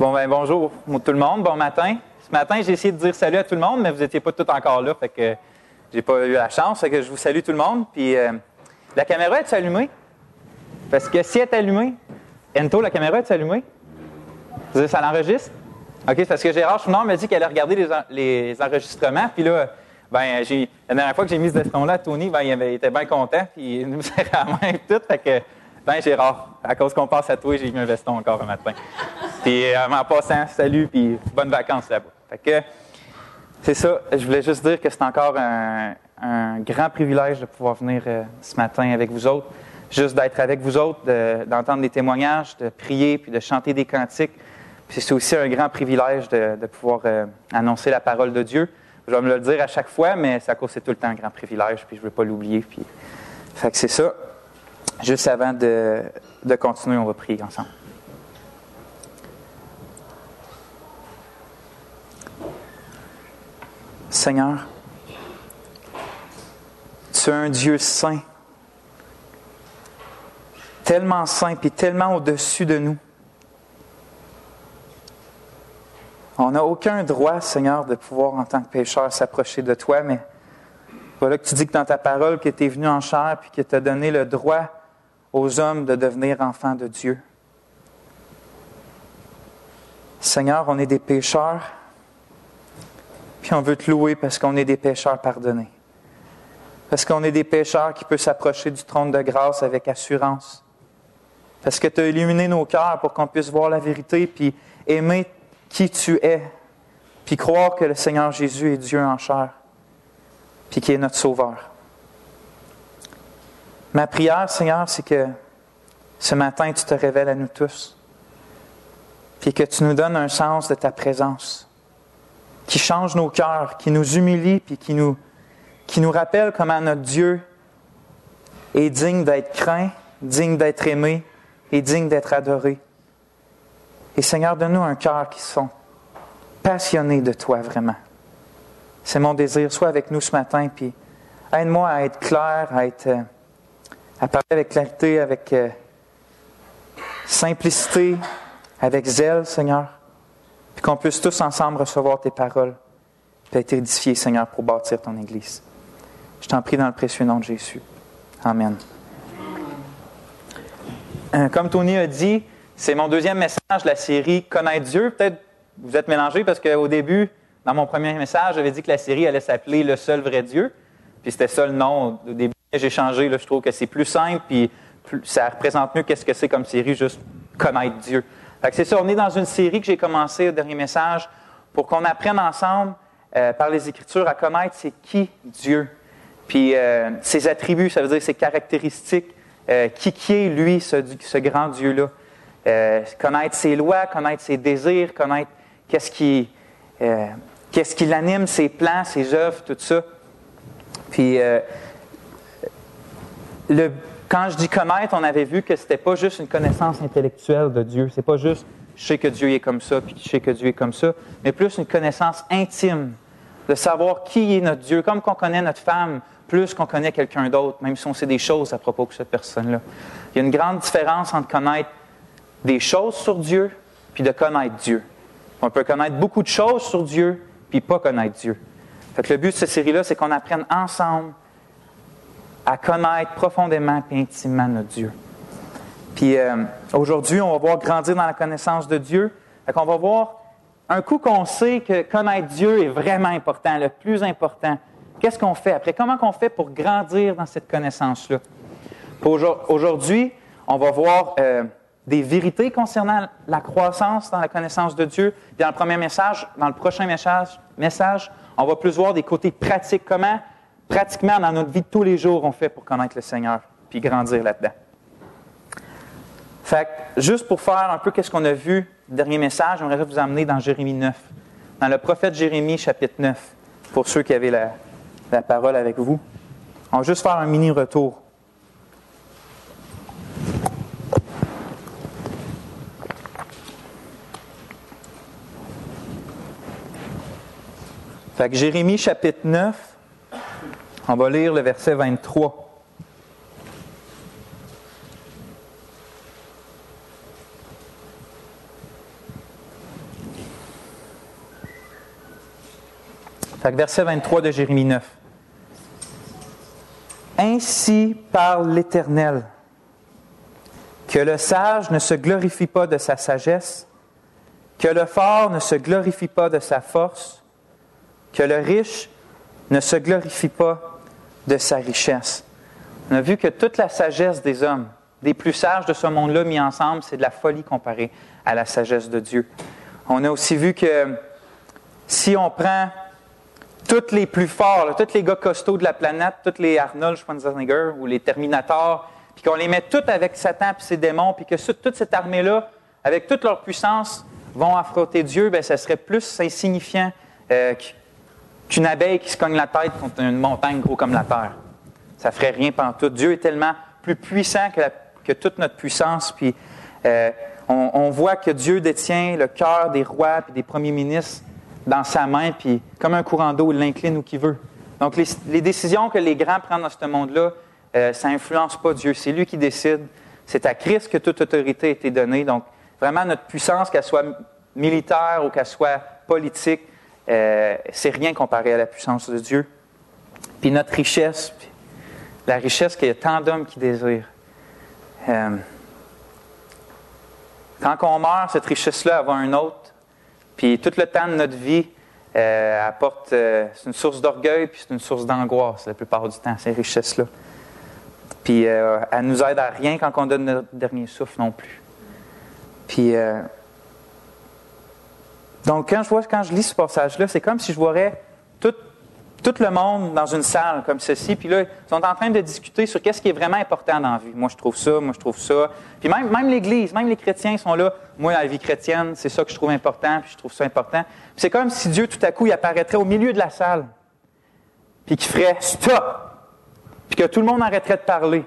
Bonjour tout le monde, bon matin. Ce matin, j'ai essayé de dire salut à tout le monde, mais vous n'étiez pas tous encore là, fait que j'ai pas eu la chance, fait que je vous salue tout le monde. Puis la caméra est allumée? Parce que si elle est allumée, Ento, la caméra est allumée? Ça l'enregistre? OK, c'est parce que Gérard Chouinard m'a dit qu'elle allait regarder les enregistrements, puis là, la dernière fois que j'ai mis ce veston-là à Tony, il était bien content, puis il nous serrait la main et tout, fait que, Gérard, à cause qu'on passe à toi, j'ai mis un veston encore un matin. Puis en passant, salut, puis bonnes vacances là-bas. Fait que, c'est ça, je voulais juste dire que c'est encore un grand privilège de pouvoir venir ce matin avec vous autres, juste d'être avec vous autres, d'entendre des témoignages, de prier, puis de chanter des cantiques. Puis c'est aussi un grand privilège de pouvoir annoncer la parole de Dieu. Je vais me le dire à chaque fois, mais c'est à cause c'est tout le temps un grand privilège, puis je ne veux pas l'oublier. Puis, fait que c'est ça. Juste avant de continuer, on va prier ensemble. Seigneur, tu es un Dieu saint, tellement saint puis tellement au-dessus de nous. On n'a aucun droit, Seigneur, de pouvoir, en tant que pécheur, s'approcher de toi, mais voilà que tu dis que dans ta parole, que tu es venu en chair puis que tu as donné le droit aux hommes de devenir enfants de Dieu. Seigneur, on est des pécheurs, puis on veut te louer parce qu'on est des pécheurs pardonnés. Parce qu'on est des pécheurs qui peuvent s'approcher du trône de grâce avec assurance. Parce que tu as illuminé nos cœurs pour qu'on puisse voir la vérité, puis aimer qui tu es, puis croire que le Seigneur Jésus est Dieu en chair, puis qu'il est notre Sauveur. Ma prière, Seigneur, c'est que ce matin, tu te révèles à nous tous, puis que tu nous donnes un sens de ta présence, qui change nos cœurs, qui nous humilie, puis qui nous rappelle comment notre Dieu est digne d'être craint, digne d'être aimé et digne d'être adoré. Et Seigneur, donne-nous un cœur qui sont passionnés de toi vraiment. C'est mon désir. Sois avec nous ce matin, puis aide-moi à être clair, à parler avec clarté, avec simplicité, avec zèle, Seigneur, puis qu'on puisse tous ensemble recevoir tes paroles, puis être édifiés, Seigneur, pour bâtir ton Église. Je t'en prie dans le précieux nom de Jésus. Amen. Comme Tony a dit, c'est mon deuxième message de la série « Connaître Dieu ». Peut-être vous êtes mélangés parce qu'au début, dans mon premier message, j'avais dit que la série allait s'appeler « Le seul vrai Dieu ». Puis c'était ça le nom. Au début, j'ai changé. Là, je trouve que c'est plus simple, puis ça représente mieux qu'est-ce que c'est comme série, juste « Connaître Dieu ». Fait que c'est ça, on est dans une série que j'ai commencée au dernier message pour qu'on apprenne ensemble, par les Écritures, à connaître c'est qui Dieu. Puis ses attributs, ça veut dire ses caractéristiques, qui est lui, ce grand Dieu-là. Connaître ses lois, connaître ses désirs, connaître qu'est-ce qui l'anime, ses plans, ses œuvres, tout ça. Puis, quand je dis connaître, on avait vu que c'était pas juste une connaissance intellectuelle de Dieu. C'est pas juste je sais que Dieu est comme ça, puis je sais que Dieu est comme ça, mais plus une connaissance intime de savoir qui est notre Dieu, comme qu'on connaît notre femme, plus qu'on connaît quelqu'un d'autre, même si on sait des choses à propos de cette personne-là. Il y a une grande différence entre connaître des choses sur Dieu, puis de connaître Dieu. On peut connaître beaucoup de choses sur Dieu, puis pas connaître Dieu. Fait que le but de cette série-là, c'est qu'on apprenne ensemble à connaître profondément et intimement notre Dieu. Puis aujourd'hui, on va voir grandir dans la connaissance de Dieu. Fait qu'on va voir, un coup qu'on sait que connaître Dieu est vraiment important, le plus important, qu'est-ce qu'on fait après? Comment on fait pour grandir dans cette connaissance-là? Aujourd'hui, on va voir des vérités concernant la croissance dans la connaissance de Dieu. Puis dans le prochain message, on va plus voir des côtés pratiques. Comment, pratiquement, dans notre vie de tous les jours, on fait pour connaître le Seigneur, puis grandir là-dedans. Fait que, juste pour faire un peu qu'est-ce qu'on a vu, le dernier message, j'aimerais vous emmener dans Jérémie 9, dans le prophète Jérémie, chapitre 9, pour ceux qui avaient la parole avec vous. On va juste faire un mini-retour. Fait que Jérémie, chapitre 9, on va lire le verset 23. Fait que verset 23 de Jérémie 9. Ainsi parle l'Éternel, que le sage ne se glorifie pas de sa sagesse, que le fort ne se glorifie pas de sa force, que le riche ne se glorifie pas de sa richesse. On a vu que toute la sagesse des hommes, des plus sages de ce monde-là mis ensemble, c'est de la folie comparée à la sagesse de Dieu. On a aussi vu que si on prend tous les plus forts, là, tous les gars costauds de la planète, tous les Arnold Schwarzenegger ou les Terminators, puis qu'on les met tous avec Satan et ses démons, puis que toute cette armée-là, avec toute leur puissance, vont affronter Dieu, bien, ça serait plus insignifiant qu'une abeille qui se cogne la tête contre une montagne gros comme la terre. Ça ne ferait rien pantoute. Dieu est tellement plus puissant que toute notre puissance, puis on voit que Dieu détient le cœur des rois et des premiers ministres dans sa main, puis comme un courant d'eau, il l'incline où qu'il veut. Donc, les décisions que les grands prennent dans ce monde-là, ça n'influence pas Dieu. C'est lui qui décide. C'est à Christ que toute autorité a été donnée. Donc, vraiment, notre puissance, qu'elle soit militaire ou qu'elle soit politique, c'est rien comparé à la puissance de Dieu. Puis notre richesse, la richesse qu'il y a tant d'hommes qui désirent. Quand on meurt, cette richesse-là, elle va à un autre. Puis tout le temps de notre vie, apporte, c'est une source d'orgueil, puis c'est une source d'angoisse la plupart du temps, ces richesses-là. Puis elle nous aide à rien quand on donne notre dernier souffle non plus. Puis donc quand je lis ce passage-là, c'est comme si je voyais tout le monde dans une salle comme ceci, puis là, ils sont en train de discuter sur qu'est-ce qui est vraiment important dans la vie. Moi, je trouve ça, moi, je trouve ça. Puis même l'Église, même les chrétiens sont là. Moi, la vie chrétienne, c'est ça que je trouve important, puis je trouve ça important. Puis c'est comme si Dieu, tout à coup, il apparaîtrait au milieu de la salle, puis qu'il ferait « stop », puis que tout le monde arrêterait de parler.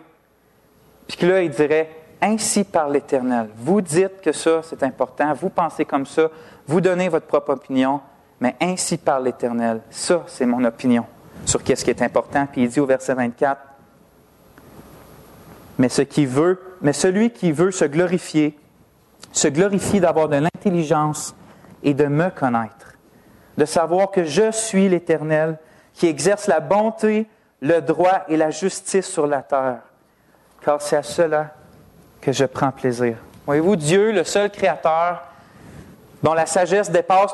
Puis que là, il dirait « ainsi parle l'Éternel. Vous dites que ça, c'est important, vous pensez comme ça, vous donnez votre propre opinion, mais ainsi parle l'Éternel. Ça, c'est mon opinion sur qu'est-ce qui est important. » Puis il dit au verset 24, « Mais celui qui veut se glorifie d'avoir de l'intelligence et de me connaître, de savoir que je suis l'Éternel, qui exerce la bonté, le droit et la justice sur la terre, car c'est à cela que je prends plaisir. » Voyez-vous, Dieu, le seul Créateur, dont la sagesse dépasse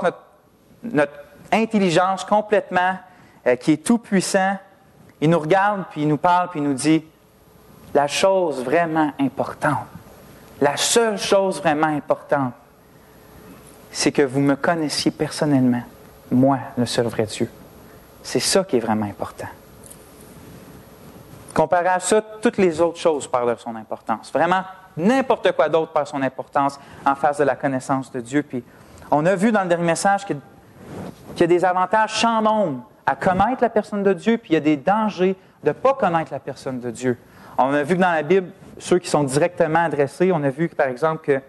notre intelligence complètement, qui est tout puissant, il nous regarde, puis il nous parle, puis il nous dit la chose vraiment importante, la seule chose vraiment importante, c'est que vous me connaissiez personnellement, moi, le seul vrai Dieu. C'est ça qui est vraiment important. Comparé à ça, toutes les autres choses perdent son importance. Vraiment, n'importe quoi d'autre perd son importance en face de la connaissance de Dieu. Puis, on a vu dans le dernier message qu'il y a des avantages sans nombre à connaître la personne de Dieu, puis il y a des dangers de ne pas connaître la personne de Dieu. On a vu que dans la Bible, ceux qui sont directement adressés, on a vu, par exemple, qu'il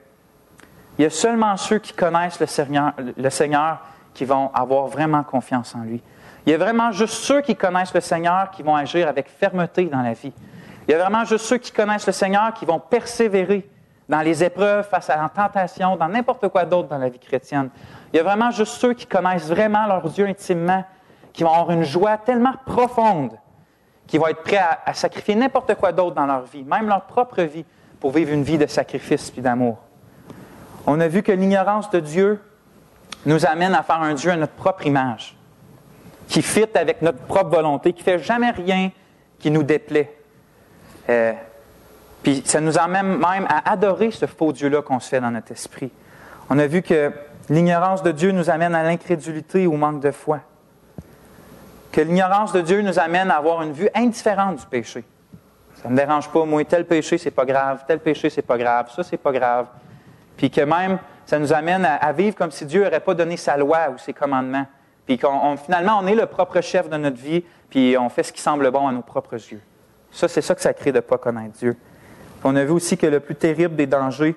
y a seulement ceux qui connaissent le Seigneur qui vont avoir vraiment confiance en lui. Il y a vraiment juste ceux qui connaissent le Seigneur qui vont agir avec fermeté dans la vie. Il y a vraiment juste ceux qui connaissent le Seigneur qui vont persévérer dans les épreuves, face à la tentation, dans n'importe quoi d'autre dans la vie chrétienne. Il y a vraiment juste ceux qui connaissent vraiment leur Dieu intimement, qui vont avoir une joie tellement profonde, qui vont être prêts à sacrifier n'importe quoi d'autre dans leur vie, même leur propre vie, pour vivre une vie de sacrifice et d'amour. On a vu que l'ignorance de Dieu nous amène à faire un Dieu à notre propre image, qui fit avec notre propre volonté, qui ne fait jamais rien qui nous déplaît. Puis ça nous amène même à adorer ce faux Dieu-là qu'on se fait dans notre esprit. On a vu que l'ignorance de Dieu nous amène à l'incrédulité ou au manque de foi. Que l'ignorance de Dieu nous amène à avoir une vue indifférente du péché. Ça ne me dérange pas, moi, tel péché, c'est pas grave, tel péché, c'est pas grave, ça, c'est pas grave. Puis que même, ça nous amène à vivre comme si Dieu n'aurait pas donné sa loi ou ses commandements. Puis finalement, on est le propre chef de notre vie, puis on fait ce qui semble bon à nos propres yeux. Ça, c'est ça que ça crée de ne pas connaître Dieu. Puis on a vu aussi que le plus terrible des dangers,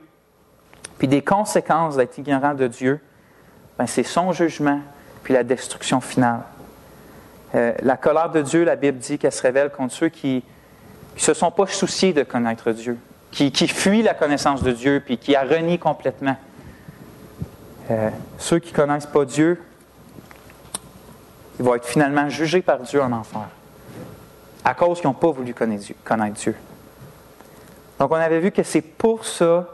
puis des conséquences d'être ignorant de Dieu, bien, c'est son jugement, puis la destruction finale. La colère de Dieu, la Bible dit qu'elle se révèle contre ceux qui ne se sont pas souciés de connaître Dieu, qui fuient la connaissance de Dieu, puis qui la renient complètement. Ceux qui ne connaissent pas Dieu, ils vont être finalement jugés par Dieu en enfer, à cause qu'ils n'ont pas voulu connaître Dieu. Donc, on avait vu que c'est pour ça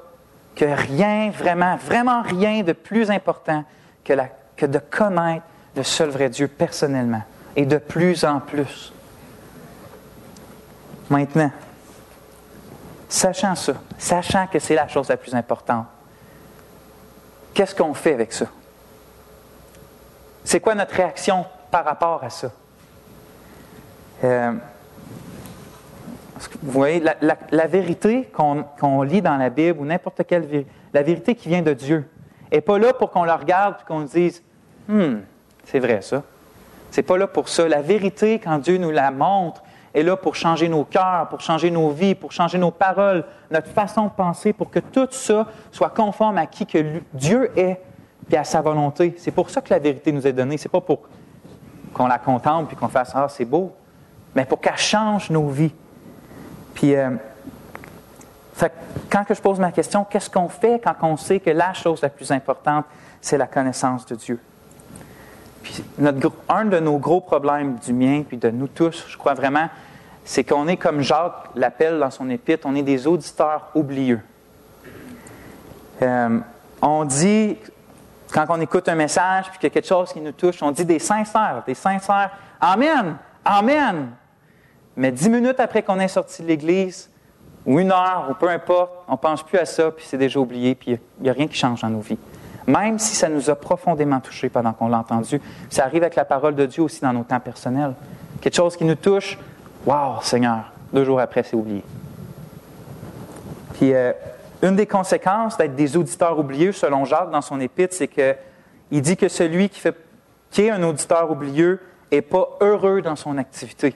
que rien, vraiment rien de plus important que de connaître le seul vrai Dieu personnellement, et de plus en plus. Maintenant, sachant ça, sachant que c'est la chose la plus importante, qu'est-ce qu'on fait avec ça? C'est quoi notre réaction par rapport à ça? Vous voyez, la vérité qu'on lit dans la Bible, ou n'importe quelle vérité, la vérité qui vient de Dieu, n'est pas là pour qu'on la regarde et qu'on dise « c'est vrai ça ». C'est pas là pour ça. La vérité, quand Dieu nous la montre, est là pour changer nos cœurs, pour changer nos vies, pour changer nos paroles, notre façon de penser, pour que tout ça soit conforme à qui que Dieu est et à sa volonté. C'est pour ça que la vérité nous est donnée. C'est pas pour qu'on la contemple et qu'on fasse « Ah, c'est beau », mais pour qu'elle change nos vies. Puis, quand que je pose ma question, qu'est-ce qu'on fait quand on sait que la chose la plus importante, c'est la connaissance de Dieu? Puis un de nos gros problèmes, du mien, puis de nous tous, je crois vraiment, c'est qu'on est comme Jacques l'appelle dans son épître, on est des auditeurs oublieux. On dit, quand on écoute un message, puis qu'il y a quelque chose qui nous touche, on dit des sincères, « Amen! Amen! » Mais 10 minutes après qu'on est sorti de l'Église, ou 1 heure, ou peu importe, on ne pense plus à ça, puis c'est déjà oublié, puis il n'y a rien qui change dans nos vies. Même si ça nous a profondément touchés pendant qu'on l'a entendu. Ça arrive avec la parole de Dieu aussi dans nos temps personnels. Quelque chose qui nous touche, « Wow, Seigneur! » 2 jours après, c'est oublié. Puis, une des conséquences d'être des auditeurs oublieux, selon Jacques dans son épître, c'est qu'il dit que celui qui est un auditeur oublieux n'est pas heureux dans son activité.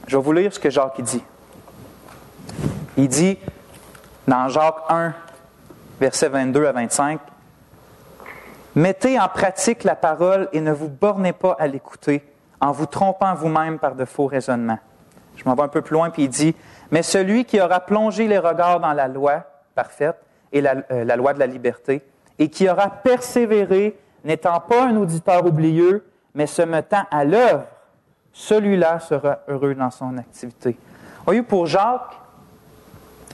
Je vais vous lire ce que Jacques dit. Il dit, dans Jacques 1, versets 22 à 25, « Mettez en pratique la parole et ne vous bornez pas à l'écouter, en vous trompant vous-même par de faux raisonnements. » Je m'en vais un peu plus loin, puis il dit, « Mais celui qui aura plongé les regards dans la loi parfaite, et la loi de la liberté, et qui aura persévéré, n'étant pas un auditeur oublieux, mais se mettant à l'œuvre, celui-là sera heureux dans son activité. » Voyez, pour Jacques,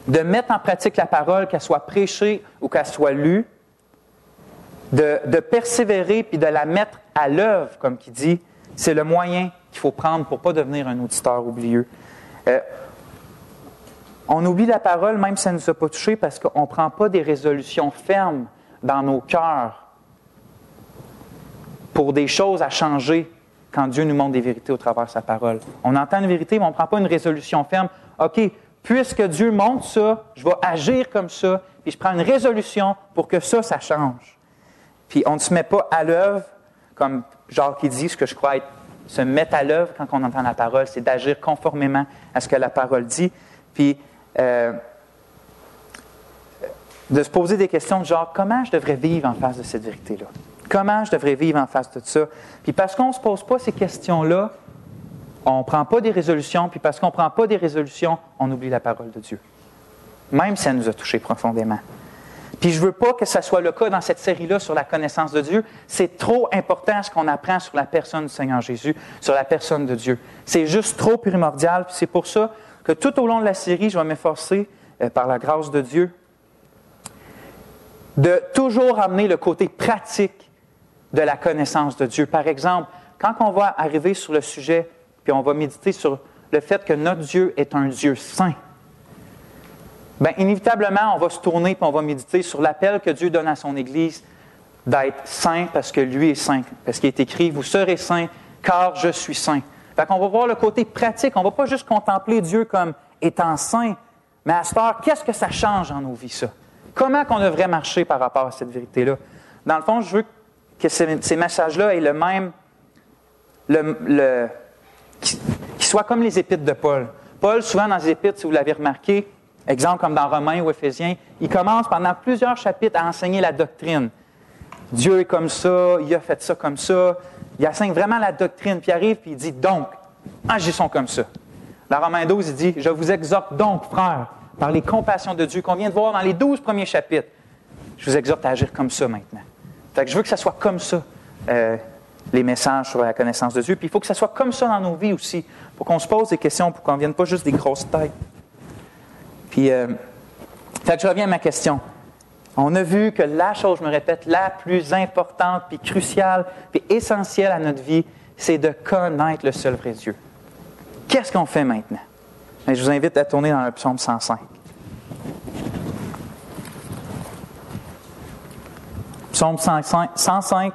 de mettre en pratique la parole, qu'elle soit prêchée ou qu'elle soit lue, de persévérer puis de la mettre à l'œuvre, comme il dit, c'est le moyen qu'il faut prendre pour ne pas devenir un auditeur oublieux. On oublie la parole, même si ça ne nous a pas touchés, parce qu'on ne prend pas des résolutions fermes dans nos cœurs pour des choses à changer quand Dieu nous montre des vérités au travers de sa parole. On entend une vérité, mais on ne prend pas une résolution ferme. OK, puisque Dieu montre ça, je vais agir comme ça, puis je prends une résolution pour que ça change. Puis on ne se met pas à l'œuvre, comme Jacques qui dit, ce que je crois être se mettre à l'œuvre quand on entend la parole, c'est d'agir conformément à ce que la parole dit. Puis de se poser des questions de genre, comment je devrais vivre en face de cette vérité-là? Comment je devrais vivre en face de ça? Puis parce qu'on ne se pose pas ces questions-là, on ne prend pas des résolutions, puis parce qu'on ne prend pas des résolutions, on oublie la parole de Dieu. Même si ça nous a touchés profondément. Puis je ne veux pas que ça soit le cas dans cette série-là sur la connaissance de Dieu. C'est trop important ce qu'on apprend sur la personne du Seigneur Jésus, sur la personne de Dieu. C'est juste trop primordial, puis c'est pour ça que tout au long de la série, je vais m'efforcer, par la grâce de Dieu, de toujours amener le côté pratique de la connaissance de Dieu. Par exemple, quand on va arriver sur le sujet, puis on va méditer sur le fait que notre Dieu est un Dieu saint, bien, inévitablement, on va se tourner et on va méditer sur l'appel que Dieu donne à son Église d'être saint parce que lui est saint. Parce qu'il est écrit « Vous serez saints, car je suis saint ». Fait qu'on va voir le côté pratique. On ne va pas juste contempler Dieu comme étant saint, mais à cette heure, qu'est-ce que ça change dans nos vies, ça? Comment qu'on devrait marcher par rapport à cette vérité-là? Dans le fond, je veux que ces messages-là aient le même... qu'ils soient comme les épîtres de Paul. Paul, souvent dans les épîtres, si vous l'avez remarqué, exemple comme dans Romains ou Éphésiens, il commence pendant plusieurs chapitres à enseigner la doctrine. Dieu est comme ça, il a fait ça comme ça. Il enseigne vraiment la doctrine, puis il arrive et il dit « Donc, agissons comme ça ». Dans Romains 12, il dit « Je vous exhorte donc, frères, par les compassions de Dieu qu'on vient de voir dans les 12 premiers chapitres. Je vous exhorte à agir comme ça maintenant. » Fait que je veux que ça soit comme ça, les messages sur la connaissance de Dieu. Puis il faut que ça soit comme ça dans nos vies aussi, pour qu'on se pose des questions, pour qu'on ne vienne pas juste des grosses têtes. Puis, fait que je reviens à ma question. On a vu que la chose, je me répète, la plus importante, puis cruciale, puis essentielle à notre vie, c'est de connaître le seul vrai Dieu. Qu'est-ce qu'on fait maintenant? Bien, je vous invite à tourner dans le psaume 105. Psaume 105,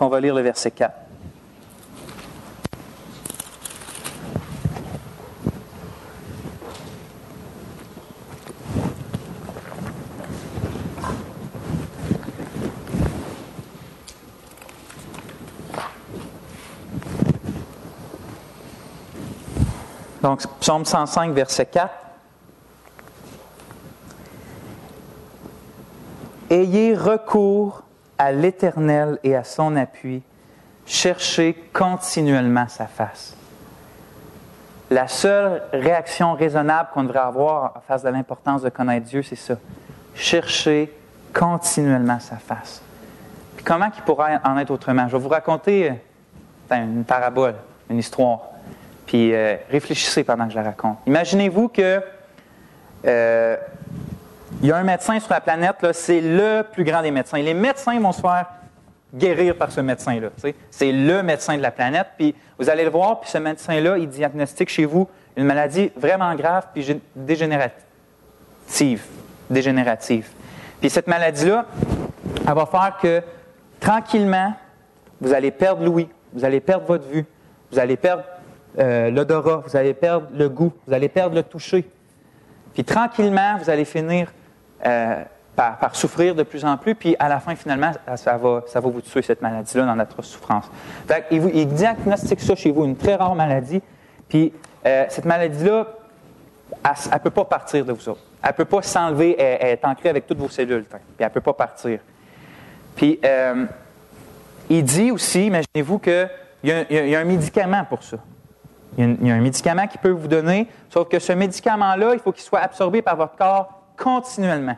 on va lire le verset 4. Donc, psaume 105, verset 4. Ayez recours à l'Éternel et à son appui. Cherchez continuellement sa face. La seule réaction raisonnable qu'on devrait avoir en face de l'importance de connaître Dieu, c'est ça. Cherchez continuellement sa face. Puis comment il pourrait en être autrement? Je vais vous raconter une parabole, une histoire. Puis réfléchissez pendant que je la raconte. Imaginez-vous que il y a un médecin sur la planète, là, c'est le plus grand des médecins. Les médecins vont se faire guérir par ce médecin-là. C'est le médecin de la planète. Puis vous allez le voir, puis ce médecin-là, il diagnostique chez vous une maladie vraiment grave puis dégénérative. Puis cette maladie-là, elle va faire que tranquillement, vous allez perdre l'ouïe, vous allez perdre votre vue, vous allez perdre l'odorat, vous allez perdre le goût, vous allez perdre le toucher. Puis tranquillement, vous allez finir par souffrir de plus en plus, puis à la fin, finalement, ça va vous tuer, cette maladie-là, dans notre souffrance. Fait il diagnostique ça chez vous, une très rare maladie, puis cette maladie-là, elle ne peut pas partir de vous autres. Elle ne peut pas s'enlever, elle est ancrée avec toutes vos cellules, puis elle ne peut pas partir. Puis, il dit aussi, imaginez-vous qu'il y a un médicament pour ça. Il y a un médicament qui peut vous donner, sauf que ce médicament-là, il faut qu'il soit absorbé par votre corps continuellement.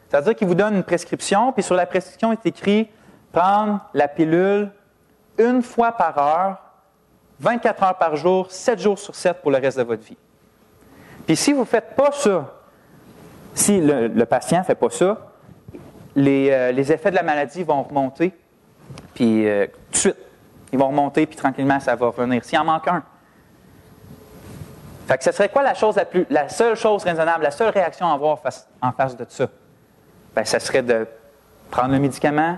C'est-à-dire qu'il vous donne une prescription, puis sur la prescription, il est écrit prendre la pilule une fois par heure, 24 heures par jour, 7 jours sur 7 pour le reste de votre vie. Puis si vous ne faites pas ça, si le patient ne fait pas ça, les effets de la maladie vont remonter, puis tout de suite, ils vont remonter, puis tranquillement, ça va revenir. S'il en manque un. Fait que ce serait quoi la seule chose raisonnable, la seule réaction à avoir en face de ça? Bien, ça serait de prendre le médicament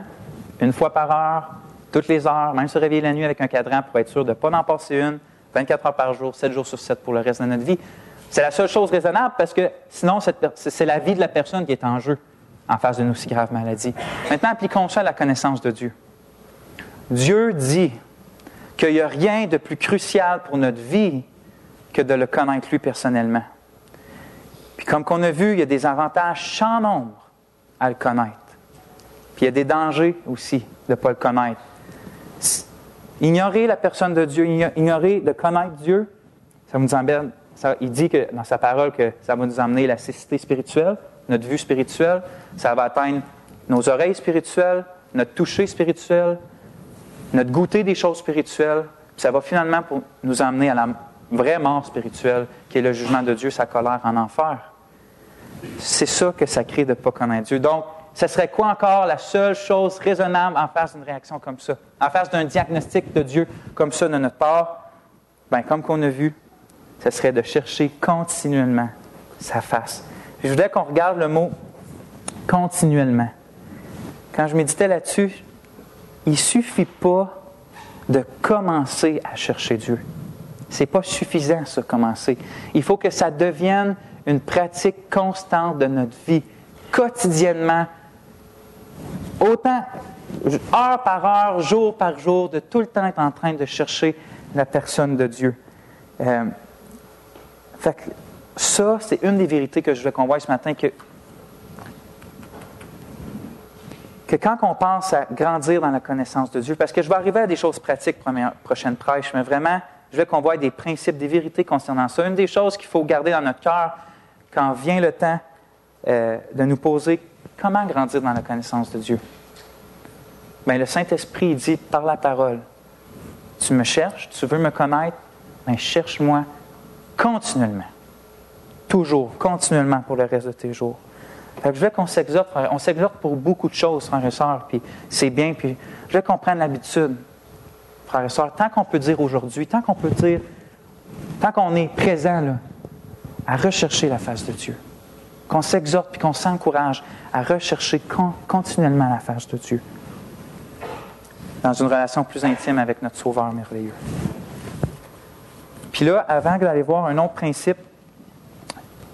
une fois par heure, toutes les heures, même se réveiller la nuit avec un cadran pour être sûr de ne pas en passer une, 24 heures par jour, 7 jours sur 7 pour le reste de notre vie. C'est la seule chose raisonnable parce que sinon, c'est la vie de la personne qui est en jeu en face d'une aussi grave maladie. Maintenant, appliquons ça à la connaissance de Dieu. Dieu dit qu'il n'y a rien de plus crucial pour notre vie que de le connaître lui personnellement. Puis comme qu'on a vu, il y a des avantages sans nombre à le connaître. Puis il y a des dangers aussi de ne pas le connaître. Ignorer la personne de Dieu, ignorer de connaître Dieu, ça nous emmène. Il dit que dans sa parole que ça va nous emmener la cécité spirituelle, notre vue spirituelle, ça va atteindre nos oreilles spirituelles, notre toucher spirituel, notre goûter des choses spirituelles, puis ça va finalement pour nous emmener à la vraie mort spirituelle, qui est le jugement de Dieu, sa colère en enfer. C'est ça que ça crée de ne pas connaître Dieu. Donc, ce serait quoi encore la seule chose raisonnable en face d'une réaction comme ça, en face d'un diagnostic de Dieu comme ça de notre part? Bien, comme qu'on a vu, ce serait de chercher continuellement sa face. Puis je voudrais qu'on regarde le mot « continuellement ». Quand je méditais là-dessus, il ne suffit pas de commencer à chercher Dieu. Ce n'est pas suffisant, ça, commencer. Il faut que ça devienne une pratique constante de notre vie, quotidiennement, autant, heure par heure, jour par jour, de tout le temps être en train de chercher la personne de Dieu. Fait que ça, c'est une des vérités que je veux qu'on voie ce matin, que quand on pense à grandir dans la connaissance de Dieu, parce que je vais arriver à des choses pratiques prochaine prêche, mais vraiment, je veux qu'on voie des principes, des vérités concernant ça. Une des choses qu'il faut garder dans notre cœur quand vient le temps de nous poser comment grandir dans la connaissance de Dieu. Bien, le Saint-Esprit dit par la parole, tu me cherches, tu veux me connaître, bien, cherche-moi continuellement. Toujours, continuellement pour le reste de tes jours. Fait que je veux qu'on s'exhorte, frère. On s'exhorte pour beaucoup de choses, frères et sœurs, puis c'est bien, puis je veux qu'on prenne l'habitude, frères et sœurs, tant qu'on peut dire aujourd'hui, tant qu'on est présent là, à rechercher la face de Dieu. Qu'on s'exhorte puis qu'on s'encourage à rechercher continuellement la face de Dieu. Dans une relation plus intime avec notre Sauveur merveilleux. Puis là, avant d'aller voir un autre principe,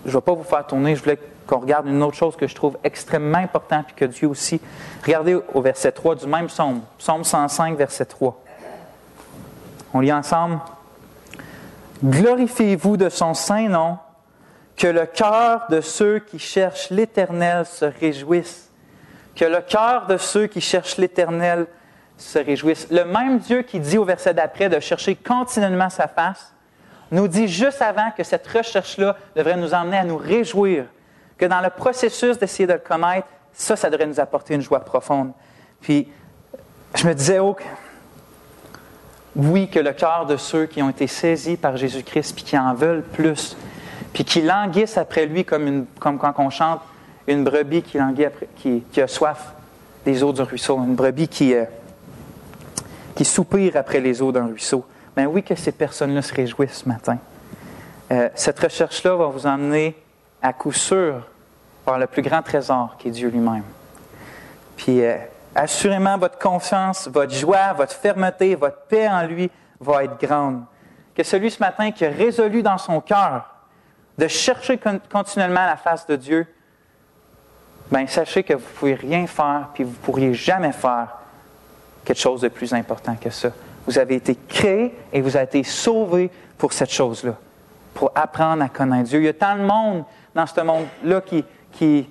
je ne vais pas vous faire tourner, je voulais qu'on regarde une autre chose que je trouve extrêmement importante puis que Dieu aussi. Regardez au verset 3 du même psaume, psaume 105, verset 3. On lit ensemble. Glorifiez-vous de son saint nom, que le cœur de ceux qui cherchent l'Éternel se réjouisse. Que le cœur de ceux qui cherchent l'Éternel se réjouisse. Le même Dieu qui dit au verset d'après de chercher continuellement sa face, nous dit juste avant que cette recherche-là devrait nous emmener à nous réjouir, que dans le processus d'essayer de le connaître, ça devrait nous apporter une joie profonde. Puis, je me disais, oui, que le cœur de ceux qui ont été saisis par Jésus-Christ, puis qui en veulent plus, puis qui languissent après lui comme quand on chante une brebis qui languit après, qui a soif des eaux du ruisseau, une brebis qui soupire après les eaux d'un ruisseau. Bien oui, que ces personnes-là se réjouissent ce matin. Cette recherche-là va vous emmener à coup sûr vers le plus grand trésor qui est Dieu lui-même. Puis assurément, votre confiance, votre joie, votre fermeté, votre paix en lui va être grande. Que celui ce matin qui a résolu dans son cœur de chercher continuellement la face de Dieu, bien sachez que vous ne pouvez rien faire, puis vous ne pourriez jamais faire quelque chose de plus important que ça. Vous avez été créés et vous avez été sauvés pour cette chose-là, pour apprendre à connaître Dieu. Il y a tant de monde dans ce monde-là qui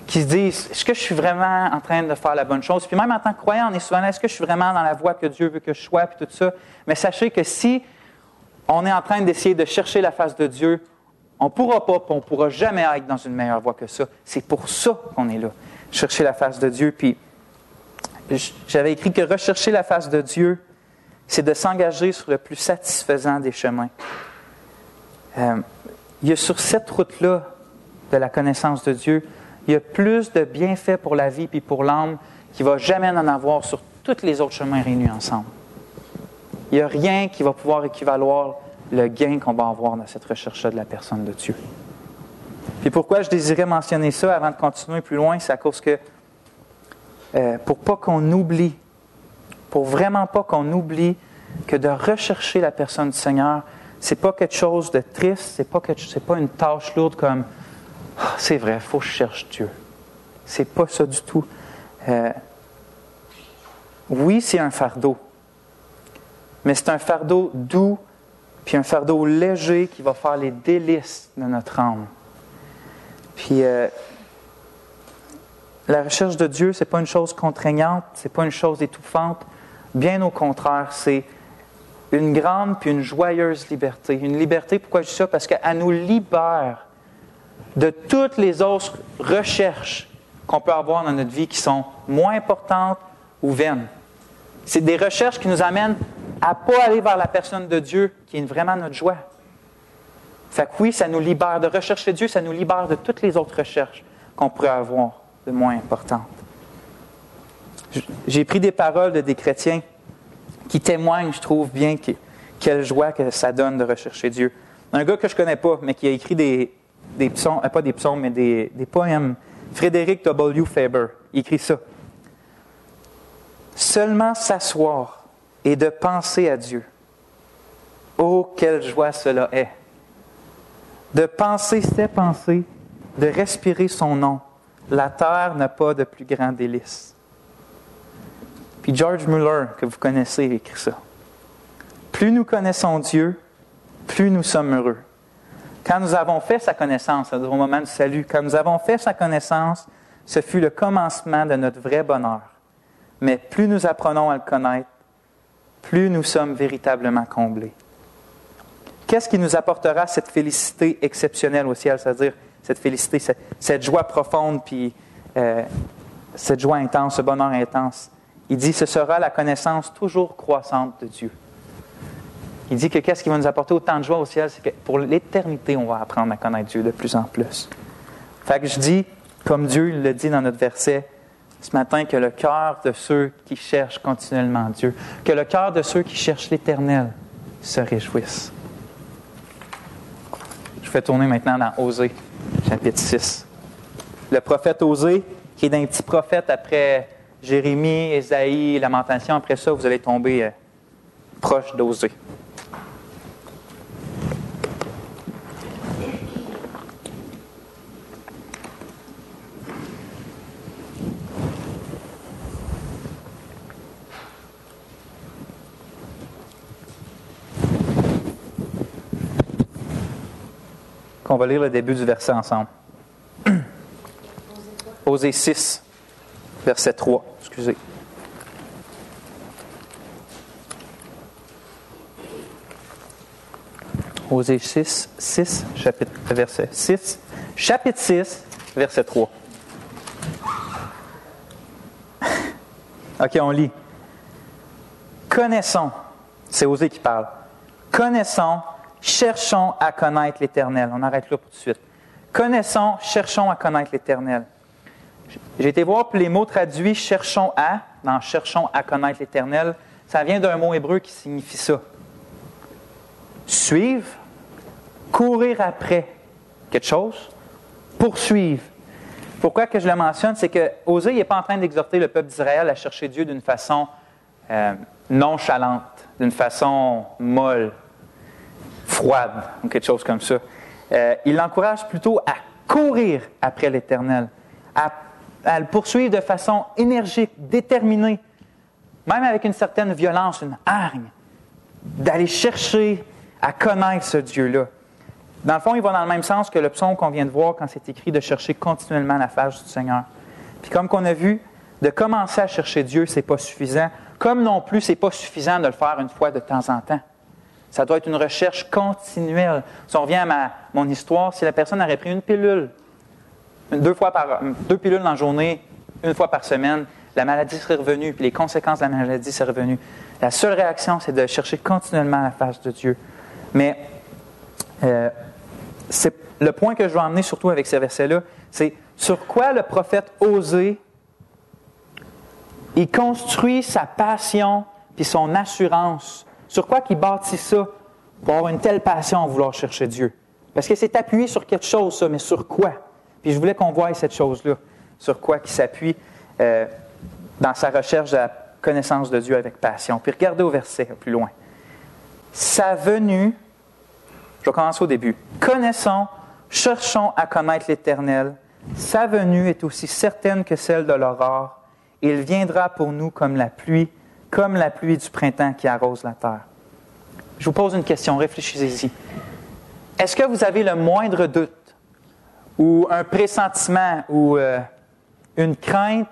se disent, est-ce que je suis vraiment en train de faire la bonne chose? Puis même en tant que croyant, on est souvent là, est-ce que je suis vraiment dans la voie que Dieu veut que je sois, puis tout ça. Mais sachez que si on est en train d'essayer de chercher la face de Dieu, on ne pourra pas, puis on ne pourra jamais être dans une meilleure voie que ça. C'est pour ça qu'on est là, chercher la face de Dieu. Puis j'avais écrit que rechercher la face de Dieu, c'est de s'engager sur le plus satisfaisant des chemins. Il y a sur cette route-là de la connaissance de Dieu, il y a plus de bienfaits pour la vie et pour l'âme qu'il ne va jamais en avoir sur tous les autres chemins réunis ensemble. Il n'y a rien qui va pouvoir équivaloir le gain qu'on va avoir dans cette recherche-là de la personne de Dieu. Puis pourquoi je désirais mentionner ça avant de continuer plus loin, c'est à cause que pour pas qu'on oublie, pour vraiment pas qu'on oublie que de rechercher la personne du Seigneur, c'est pas quelque chose de triste, c'est pas une tâche lourde comme c'est vrai, il faut que je cherche Dieu. C'est pas ça du tout. Oui, c'est un fardeau, mais c'est un fardeau doux, puis un fardeau léger qui va faire les délices de notre âme. Puis la recherche de Dieu, c'est pas une chose contraignante, c'est pas une chose étouffante. Bien au contraire, c'est une grande puis une joyeuse liberté. Une liberté, pourquoi je dis ça? Parce qu'elle nous libère de toutes les autres recherches qu'on peut avoir dans notre vie qui sont moins importantes ou vaines. C'est des recherches qui nous amènent à ne pas aller vers la personne de Dieu qui est vraiment notre joie. Fait que oui, ça nous libère. De rechercher Dieu, ça nous libère de toutes les autres recherches qu'on pourrait avoir de moins importantes. J'ai pris des paroles de des chrétiens qui témoignent, je trouve bien, quelle joie que ça donne de rechercher Dieu. Un gars que je ne connais pas, mais qui a écrit des psaumes, pas des psaumes, mais des poèmes. Frédéric W. Faber, il écrit ça. Seulement s'asseoir et de penser à Dieu. Oh, quelle joie cela est! De penser ses pensées, de respirer son nom. La terre n'a pas de plus grand délice. Puis George Mueller, que vous connaissez, il écrit ça. Plus nous connaissons Dieu, plus nous sommes heureux. Quand nous avons fait sa connaissance, au moment du salut, quand nous avons fait sa connaissance, ce fut le commencement de notre vrai bonheur. Mais plus nous apprenons à le connaître, plus nous sommes véritablement comblés. Qu'est-ce qui nous apportera cette félicité exceptionnelle au ciel, c'est-à-dire cette félicité, cette joie profonde, puis cette joie intense, ce bonheur intense? Il dit, ce sera la connaissance toujours croissante de Dieu. Il dit que qu'est-ce qui va nous apporter autant de joie au ciel, c'est que pour l'éternité, on va apprendre à connaître Dieu de plus en plus. Fait que je dis, comme Dieu le dit dans notre verset ce matin, que le cœur de ceux qui cherchent continuellement Dieu, que le cœur de ceux qui cherchent l'Éternel se réjouisse. Je fais tourner maintenant dans Osée, chapitre 6. Le prophète Osée, qui est d'un petit prophète après Jérémie, Ésaïe, Lamentation, après ça, vous allez tomber proche d'Osée. On va lire le début du verset ensemble. Osée 6, verset 3. Excusez. Osée 6, verset 6. Chapitre 6, verset 3. OK, on lit. Connaissons, c'est Osée qui parle. Connaissons, cherchons à connaître l'Éternel. On arrête là pour tout de suite. Connaissons, cherchons à connaître l'Éternel. J'ai été voir puis les mots traduits cherchons à, dans cherchons à connaître l'Éternel, ça vient d'un mot hébreu qui signifie ça. Suivre, courir après quelque chose, poursuivre. Pourquoi que je le mentionne, c'est que Osée n'est pas en train d'exhorter le peuple d'Israël à chercher Dieu d'une façon nonchalante, d'une façon molle, froide, ou quelque chose comme ça. Il l'encourage plutôt à courir après l'Éternel, à le poursuivre de façon énergique, déterminée, même avec une certaine violence, une hargne, d'aller chercher à connaître ce Dieu-là. Dans le fond, il va dans le même sens que le psaume qu'on vient de voir quand c'est écrit de chercher continuellement la face du Seigneur. Puis comme qu'on a vu, de commencer à chercher Dieu, ce n'est pas suffisant, comme non plus, ce n'est pas suffisant de le faire une fois de temps en temps. Ça doit être une recherche continuelle. Si on revient à mon histoire, si la personne aurait pris une pilule, deux pilules dans la journée, une fois par semaine, la maladie serait revenue, puis les conséquences de la maladie seraient revenues. La seule réaction, c'est de chercher continuellement la face de Dieu. Mais c'est le point que je veux emmener surtout avec ces versets-là, c'est sur quoi le prophète Osée, il construit sa passion puis son assurance. Sur quoi qu'il bâtit ça pour avoir une telle passion à vouloir chercher Dieu? Parce que c'est appuyé sur quelque chose, ça, mais sur quoi? Puis je voulais qu'on voie cette chose-là, sur quoi il s'appuie dans sa recherche de la connaissance de Dieu avec passion. Puis regardez au verset plus loin. Sa venue, je vais commencer au début. Connaissons, cherchons à connaître l'Éternel. Sa venue est aussi certaine que celle de l'aurore. Il viendra pour nous comme la pluie du printemps qui arrose la terre. Je vous pose une question, réfléchissez-y. Est-ce que vous avez le moindre doute ou un pressentiment ou une crainte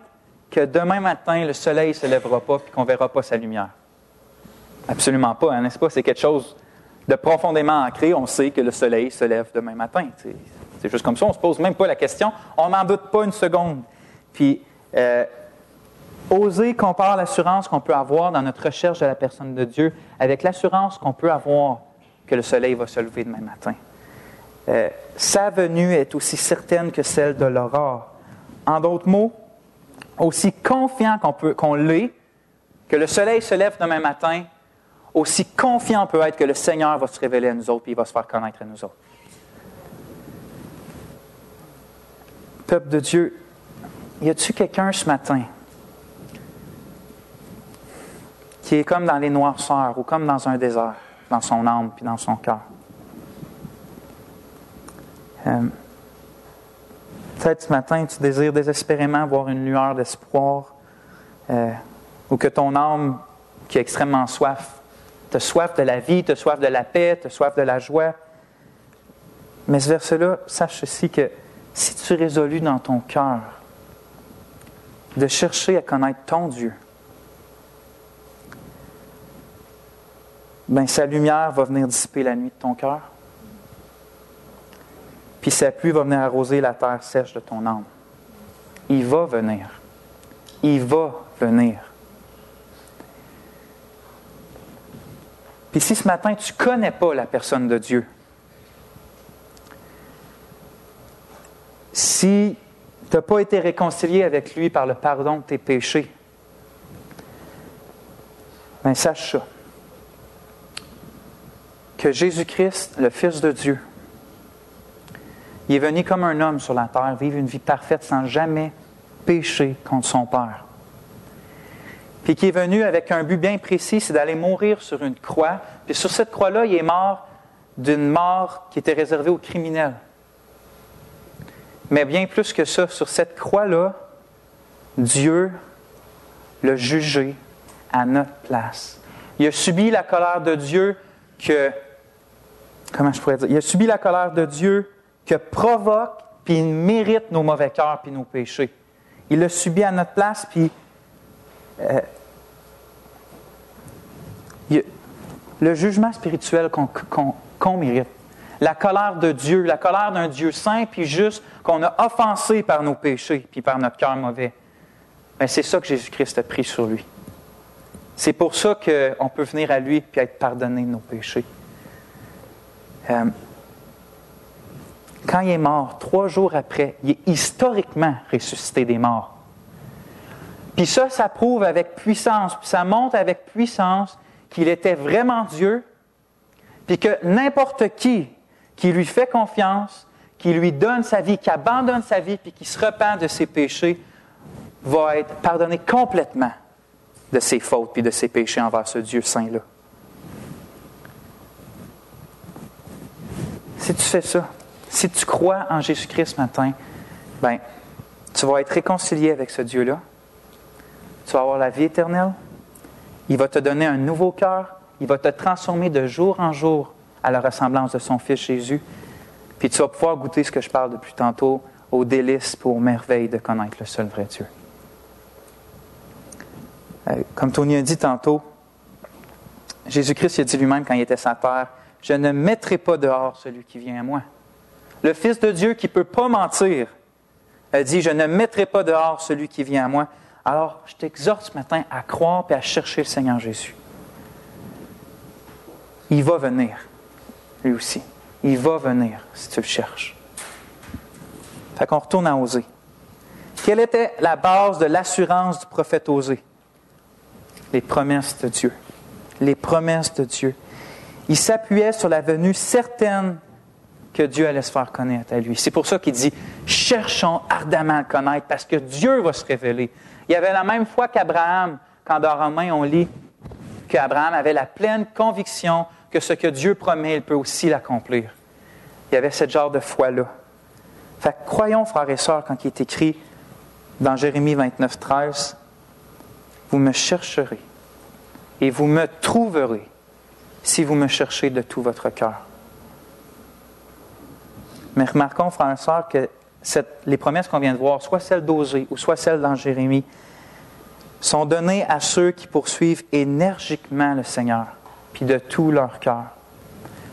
que demain matin, le soleil ne se lèvera pas et qu'on ne verra pas sa lumière? Absolument pas, hein, n'est-ce pas? C'est quelque chose de profondément ancré. On sait que le soleil se lève demain matin. C'est juste comme ça, on ne se pose même pas la question. On n'en doute pas une seconde. Puis, Osée compare l'assurance qu'on peut avoir dans notre recherche de la personne de Dieu avec l'assurance qu'on peut avoir que le soleil va se lever demain matin. Sa venue est aussi certaine que celle de l'aurore. En d'autres mots, aussi confiant qu'on l'est, que le soleil se lève demain matin, aussi confiant on peut être que le Seigneur va se révéler à nous autres et il va se faire connaître à nous autres. Peuple de Dieu, y a-t-il quelqu'un ce matin qui est comme dans les noirceurs ou comme dans un désert, dans son âme puis dans son cœur? Peut-être ce matin, tu désires désespérément avoir une lueur d'espoir ou que ton âme, qui a extrêmement soif, tu as soif de la vie, tu as soif de la paix, tu as soif de la joie. Mais ce verset-là, sache ceci que si tu résolues dans ton cœur de chercher à connaître ton Dieu, bien, sa lumière va venir dissiper la nuit de ton cœur. Puis sa pluie va venir arroser la terre sèche de ton âme. Il va venir. Il va venir. Puis si ce matin, tu ne connais pas la personne de Dieu, si tu n'as pas été réconcilié avec lui par le pardon de tes péchés, bien sache ça, que Jésus-Christ, le Fils de Dieu, il est venu comme un homme sur la terre, vivre une vie parfaite sans jamais pécher contre son Père. Puis qui est venu avec un but bien précis, c'est d'aller mourir sur une croix. Puis sur cette croix-là, il est mort d'une mort qui était réservée aux criminels. Mais bien plus que ça, sur cette croix-là, Dieu l'a jugé à notre place. Il a subi la colère de Dieu il a subi la colère de Dieu que provoque puis mérite nos mauvais cœurs puis nos péchés. Il l'a subi à notre place, puis le jugement spirituel qu'on mérite, la colère de Dieu, la colère d'un Dieu saint puis juste qu'on a offensé par nos péchés puis par notre cœur mauvais, bien, c'est ça que Jésus-Christ a pris sur lui. C'est pour ça qu'on peut venir à lui puis être pardonné de nos péchés. Quand il est mort, 3 jours après, il est historiquement ressuscité des morts. Puis ça prouve avec puissance, puis ça montre avec puissance qu'il était vraiment Dieu, puis que n'importe qui lui fait confiance, qui lui donne sa vie, qui abandonne sa vie, puis qui se repent de ses péchés, va être pardonné complètement de ses fautes puis de ses péchés envers ce Dieu saint-là. Si tu fais ça, si tu crois en Jésus-Christ ce matin, bien, tu vas être réconcilié avec ce Dieu-là. Tu vas avoir la vie éternelle. Il va te donner un nouveau cœur. Il va te transformer de jour en jour à la ressemblance de son Fils Jésus. Puis tu vas pouvoir goûter ce que je parle depuis tantôt, aux délices et aux merveilles de connaître le seul vrai Dieu. Comme Tony a dit tantôt, Jésus-Christ a dit lui-même quand il était sur la terre, « Je ne mettrai pas dehors celui qui vient à moi. » Le Fils de Dieu qui ne peut pas mentir a dit, « Je ne mettrai pas dehors celui qui vient à moi. » Alors, je t'exhorte ce matin à croire et à chercher le Seigneur Jésus. Il va venir, lui aussi. Il va venir si tu le cherches. Fait qu'on retourne à Osée. Quelle était la base de l'assurance du prophète Osée? Les promesses de Dieu. Les promesses de Dieu. Il s'appuyait sur la venue certaine que Dieu allait se faire connaître à lui. C'est pour ça qu'il dit, cherchons ardemment à le connaître, parce que Dieu va se révéler. Il y avait la même foi qu'Abraham, quand dans Romains on lit qu'Abraham avait la pleine conviction que ce que Dieu promet, il peut aussi l'accomplir. Il y avait ce genre de foi-là. Fait que croyons, frères et sœurs, quand il est écrit dans Jérémie 29, 13, « Vous me chercherez et vous me trouverez si vous me cherchez de tout votre cœur. » Mais remarquons, frères et sœurs, que les promesses qu'on vient de voir, soit celles d'Osée ou soit celles dans Jérémie, sont données à ceux qui poursuivent énergiquement le Seigneur, puis de tout leur cœur.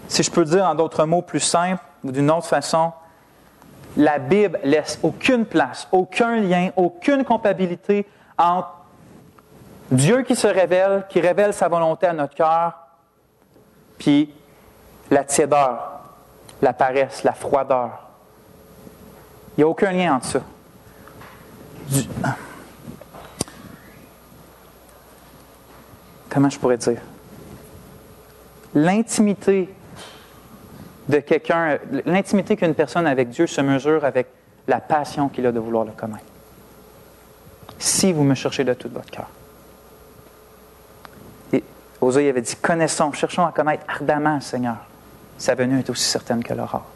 Si je peux dire en d'autres mots plus simples ou d'une autre façon, la Bible laisse aucune place, aucun lien, aucune compatibilité entre Dieu qui se révèle, qui révèle sa volonté à notre cœur, puis la tiédeur, la paresse, la froideur. Il n'y a aucun lien entre ça. Comment je pourrais dire? L'intimité de quelqu'un, l'intimité qu'une personne avec Dieu se mesure avec la passion qu'il a de vouloir le connaître. Si vous me cherchez de tout votre cœur. Et Osée avait dit, connaissons, cherchons à connaître ardemment le Seigneur. Sa venue est aussi certaine que l'aurore.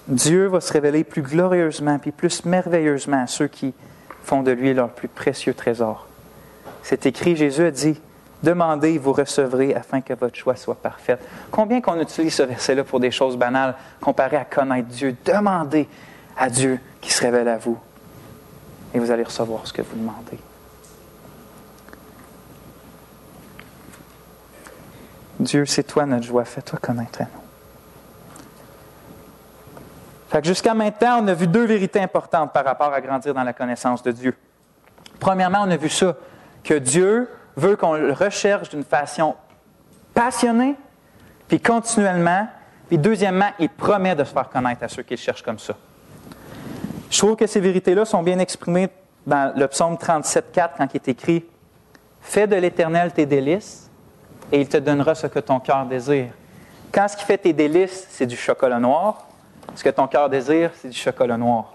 Dieu va se révéler plus glorieusement puis plus merveilleusement à ceux qui font de lui leur plus précieux trésor. C'est écrit, Jésus a dit, « Demandez et vous recevrez afin que votre choix soit parfaite. » Combien qu'on utilise ce verset-là pour des choses banales comparé à connaître Dieu? Demandez à Dieu qui se révèle à vous et vous allez recevoir ce que vous demandez. Dieu, c'est toi notre joie, fais-toi connaître à nous. Fait que jusqu'à maintenant, on a vu 2 vérités importantes par rapport à grandir dans la connaissance de Dieu. Premièrement, on a vu ça, que Dieu veut qu'on le recherche d'une façon passionnée, puis continuellement. Puis deuxièmement, il promet de se faire connaître à ceux qui le cherchent comme ça. Je trouve que ces vérités-là sont bien exprimées dans le psaume 37,4 quand il est écrit « Fais de l'Éternel tes délices, et il te donnera ce que ton cœur désire. » Quand ce qui fait tes délices, c'est du chocolat noir, ce que ton cœur désire, c'est du chocolat noir.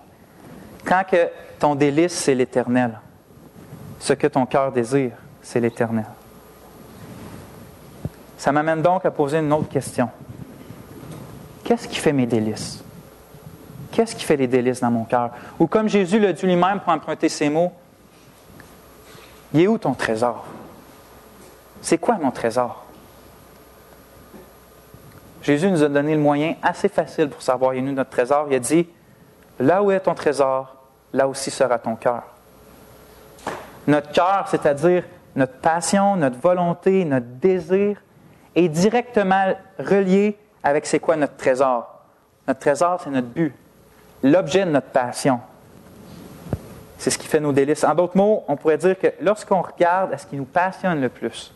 Quand que ton délice, c'est l'Éternel, ce que ton cœur désire, c'est l'Éternel. Ça m'amène donc à poser une autre question. Qu'est-ce qui fait mes délices? Qu'est-ce qui fait les délices dans mon cœur? Ou comme Jésus l'a dit lui-même pour emprunter ces mots, « Il est où ton trésor? » C'est quoi mon trésor? Jésus nous a donné le moyen assez facile pour savoir il est où notre trésor. Il a dit, « Là où est ton trésor, là aussi sera ton cœur. » Notre cœur, c'est-à-dire notre passion, notre volonté, notre désir, est directement relié avec c'est quoi notre trésor. Notre trésor, c'est notre but, l'objet de notre passion. C'est ce qui fait nos délices. En d'autres mots, on pourrait dire que lorsqu'on regarde à ce qui nous passionne le plus,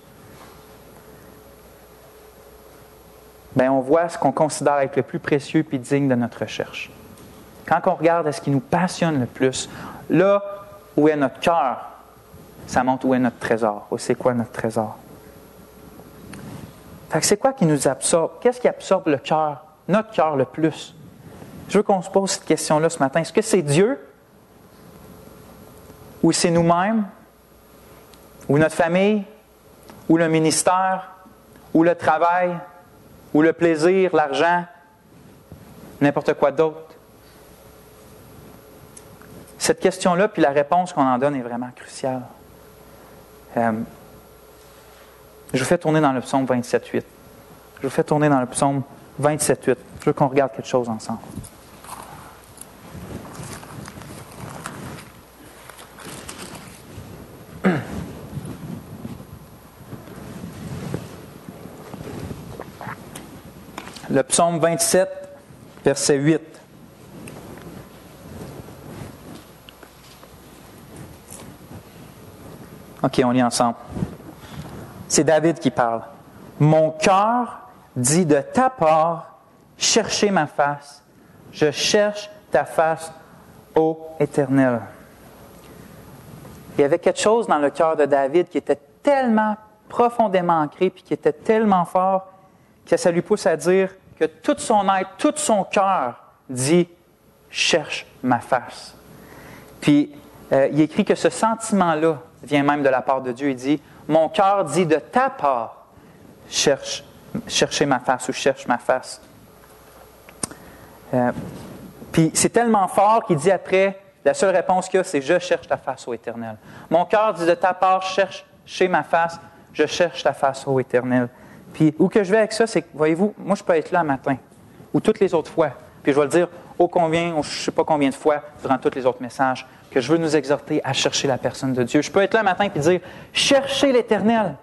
bien, on voit ce qu'on considère être le plus précieux et digne de notre recherche. Quand on regarde à ce qui nous passionne le plus, là où est notre cœur, ça montre où est notre trésor, ou c'est quoi notre trésor. Fait que c'est quoi qui nous absorbe? Qu'est-ce qui absorbe le cœur, notre cœur le plus? Je veux qu'on se pose cette question-là ce matin. Est-ce que c'est Dieu? Ou c'est nous-mêmes? Ou notre famille? Ou le ministère? Ou le travail? Ou le plaisir, l'argent? N'importe quoi d'autre? Cette question-là, puis la réponse qu'on en donne est vraiment cruciale. Je vous fais tourner dans le psaume 27,8. Je vous fais tourner dans le psaume 27,8. Je veux qu'on regarde quelque chose ensemble. Le psaume 27, verset 8. OK, on lit ensemble. C'est David qui parle. « Mon cœur dit de ta part, cherchez ma face. Je cherche ta face, ô Éternel. » Il y avait quelque chose dans le cœur de David qui était tellement profondément ancré puis qui était tellement fort que ça lui pousse à dire que tout son être, tout son cœur dit « cherche ma face ». Puis, il écrit que ce sentiment-là vient même de la part de Dieu. Il dit « Mon cœur dit de ta part, cherchez ma face » ou « cherche ma face ». Puis, c'est tellement fort qu'il dit après, la seule réponse qu'il y a, c'est « Je cherche ta face, ô Éternel ». Mon cœur dit de ta part, cherchez ma face, je cherche ta face, ô Éternel. Puis, où que je vais avec ça, c'est que, voyez-vous, moi, je peux être là un matin, ou toutes les autres fois, puis je vais le dire ô combien, je ne sais pas combien de fois, durant tous les autres messages, que je veux nous exhorter à chercher la personne de Dieu. Je peux être là un matin et dire, cherchez l'Éternel,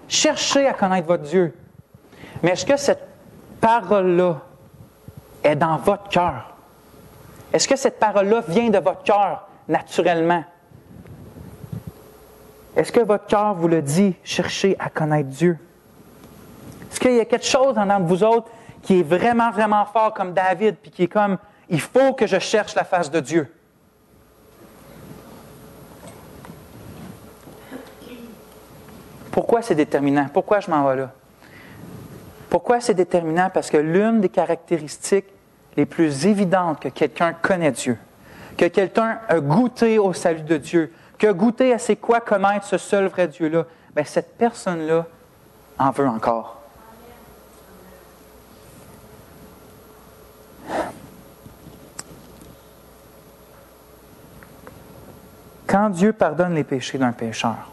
cherchez à connaître votre Dieu. Mais est-ce que cette parole-là est dans votre cœur? Est-ce que cette parole-là vient de votre cœur naturellement? Est-ce que votre cœur vous le dit, cherchez à connaître Dieu? Est-ce qu'il y a quelque chose en vous autres qui est vraiment, vraiment fort comme David, puis qui est comme, il faut que je cherche la face de Dieu? Pourquoi c'est déterminant? Pourquoi je m'en vais là? Pourquoi c'est déterminant? Parce que l'une des caractéristiques les plus évidentes que quelqu'un connaît Dieu, que quelqu'un a goûté au salut de Dieu, que goûté à c'est quoi connaître ce seul vrai Dieu-là, bien, cette personne-là en veut encore. Quand Dieu pardonne les péchés d'un pécheur,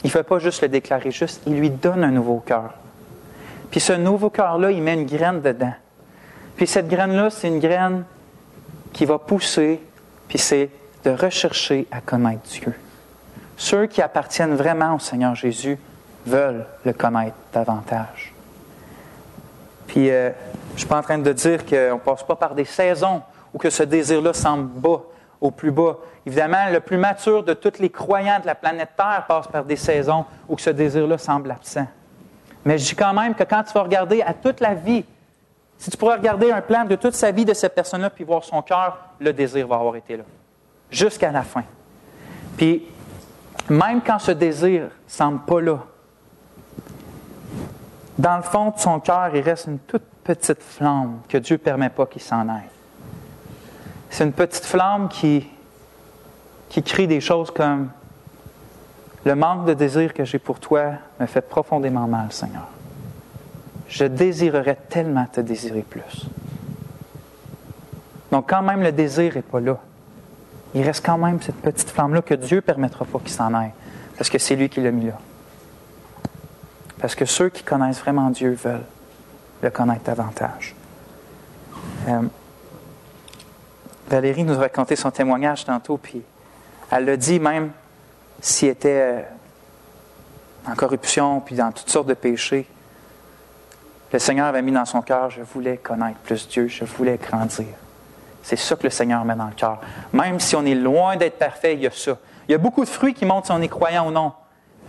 il ne fait pas juste le déclarer juste, il lui donne un nouveau cœur. Puis ce nouveau cœur-là, il met une graine dedans. Puis cette graine-là, c'est une graine qui va pousser, puis c'est de rechercher à connaître Dieu. Ceux qui appartiennent vraiment au Seigneur Jésus veulent le connaître davantage. Puis je ne suis pas en train de dire qu'on ne passe pas par des saisons où que ce désir-là semble bas, au plus bas. Évidemment, le plus mature de tous les croyants de la planète Terre passe par des saisons où ce désir-là semble absent. Mais je dis quand même que quand tu vas regarder à toute la vie, si tu pourrais regarder un plan de toute sa vie de cette personne-là puis voir son cœur, le désir va avoir été là, jusqu'à la fin. Puis, même quand ce désir ne semble pas là, dans le fond de son cœur, il reste une toute petite flamme que Dieu ne permet pas qu'il s'en aille. C'est une petite flamme qui crie des choses comme « Le manque de désir que j'ai pour toi me fait profondément mal, Seigneur. Je désirerais tellement te désirer plus. » Donc, quand même le désir n'est pas là, il reste quand même cette petite flamme-là que Dieu ne permettra pas qu'il s'en aille, parce que c'est lui qui l'a mis là. Parce que ceux qui connaissent vraiment Dieu veulent le connaître davantage. Valérie nous a raconté son témoignage tantôt, puis elle l'a dit même s'il était en corruption, puis dans toutes sortes de péchés. Le Seigneur avait mis dans son cœur, je voulais connaître plus Dieu, je voulais grandir. C'est ça que le Seigneur met dans le cœur. Même si on est loin d'être parfait, il y a ça. Il y a beaucoup de fruits qui montrent si on est croyant ou non.